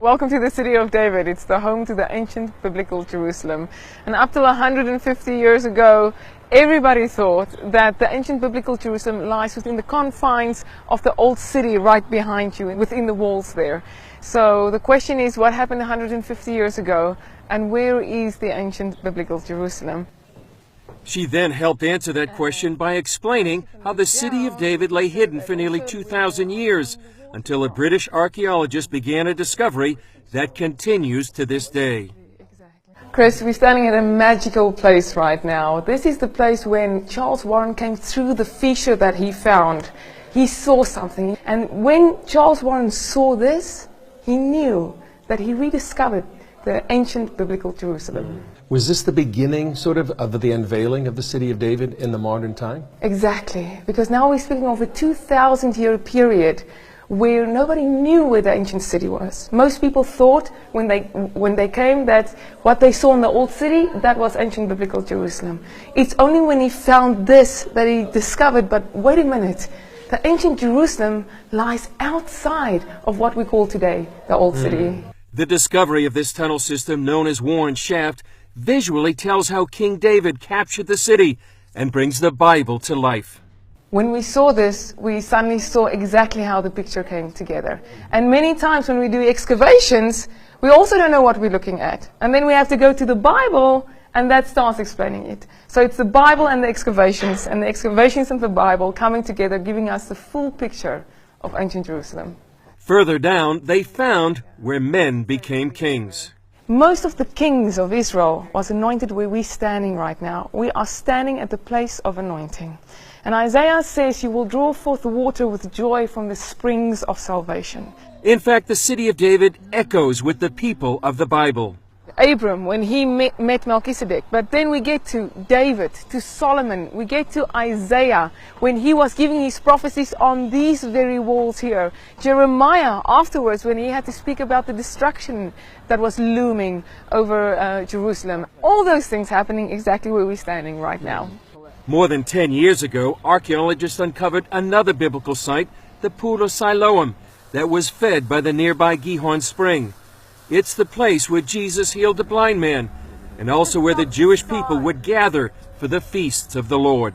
Welcome to the city of David. It's the home to the ancient biblical Jerusalem. And up till 150 years ago, everybody thought that the ancient biblical Jerusalem lies within the confines of the old city right behind you, within the walls there. So the question is, what happened 150 years ago, and where is the ancient biblical Jerusalem? She then helped answer that question by explaining how the city of David lay hidden for nearly 2,000 years, until a British archaeologist began a discovery that continues to this day. Chris, we're standing at a magical place right now. This is the place when Charles Warren came through the fissure that he found. He saw something, and when Charles Warren saw this, he knew that he rediscovered the ancient biblical Jerusalem. Was this the beginning, sort of the unveiling of the city of David in the modern time? Exactly, because now we're speaking of a 2,000-year period where nobody knew where the ancient city was. Most people thought when they came that what they saw in the old city, that was ancient biblical Jerusalem. It's only when he found this that he discovered, but wait a minute, the ancient Jerusalem lies outside of what we call today the old city. The discovery of this tunnel system, known as Warren Shaft, visually tells how King David captured the city and brings the Bible to life. When we saw this, we suddenly saw exactly how the picture came together. And many times when we do excavations, we also don't know what we're looking at. And then we have to go to the Bible, and that starts explaining it. So it's the Bible and the excavations and the Bible coming together, giving us the full picture of ancient Jerusalem. Further down, they found where men became kings. Most of the kings of Israel was anointed where we're standing right now. We are standing at the place of anointing. And Isaiah says, "You will draw forth water with joy from the springs of salvation." In fact, the city of David echoes with the people of the Bible. Abram, when he met Melchizedek. But then we get to David, to Solomon. We get to Isaiah, when he was giving his prophecies on these very walls here. Jeremiah, afterwards, when he had to speak about the destruction that was looming over Jerusalem. All those things happening exactly where we're standing right now. More than 10 years ago, archaeologists uncovered another biblical site, the Pool of Siloam, that was fed by the nearby Gihon Spring. It's the place where Jesus healed the blind man, and also where the Jewish people would gather for the feasts of the Lord.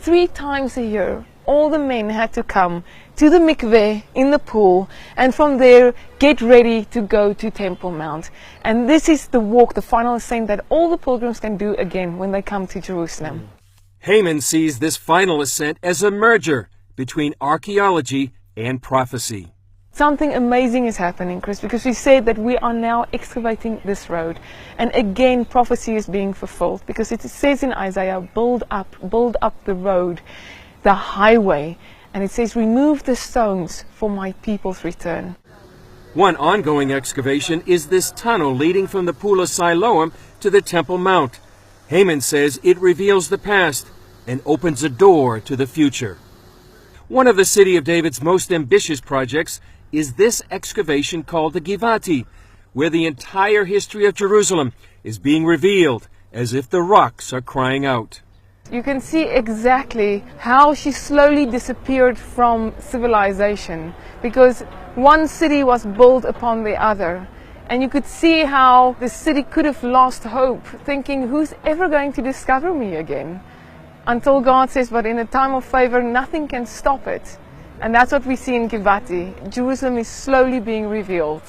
3 times a year, all the men had to come to the mikveh in the pool, and from there get ready to go to Temple Mount. And this is the walk, the final ascent that all the pilgrims can do again when they come to Jerusalem. Haman sees this final ascent as a merger between archaeology and prophecy. Something amazing is happening, Chris, because we said that we are now excavating this road. And again, prophecy is being fulfilled, because it says in Isaiah, build up the road, the highway. And it says, remove the stones for my people's return. One ongoing excavation is this tunnel leading from the Pool of Siloam to the Temple Mount. Haman says it reveals the past and opens a door to the future. One of the city of David's most ambitious projects is this excavation called the Givati, where the entire history of Jerusalem is being revealed as if the rocks are crying out. You can see exactly how she slowly disappeared from civilization, because one city was built upon the other. And you could see how the city could have lost hope, thinking, who's ever going to discover me again? Until God says, but in a time of favor, nothing can stop it. And that's what we see in Givati. Jerusalem is slowly being revealed.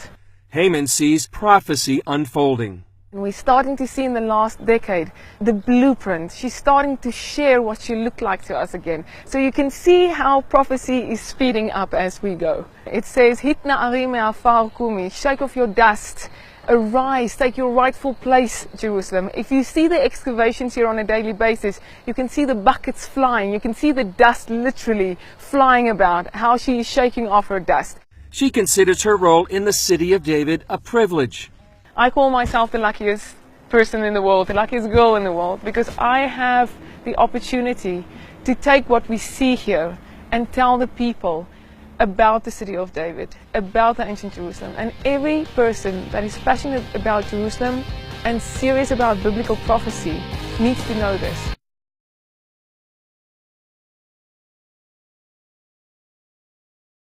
Haman sees prophecy unfolding. And we're starting to see in the last decade the blueprint. She's starting to share what she looked like to us again. So you can see how prophecy is speeding up as we go. It says, Hit na'ari me'afar kumi, shake off your dust. Arise, take your rightful place, Jerusalem. If you see the excavations here on a daily basis, you can see the buckets flying. You can see the dust literally flying about, how she is shaking off her dust. She considers her role in the city of David a privilege. I call myself the luckiest person in the world, the luckiest girl in the world, because I have the opportunity to take what we see here and tell the people about the city of David, about the ancient Jerusalem. And every person that is passionate about Jerusalem and serious about biblical prophecy needs to know this.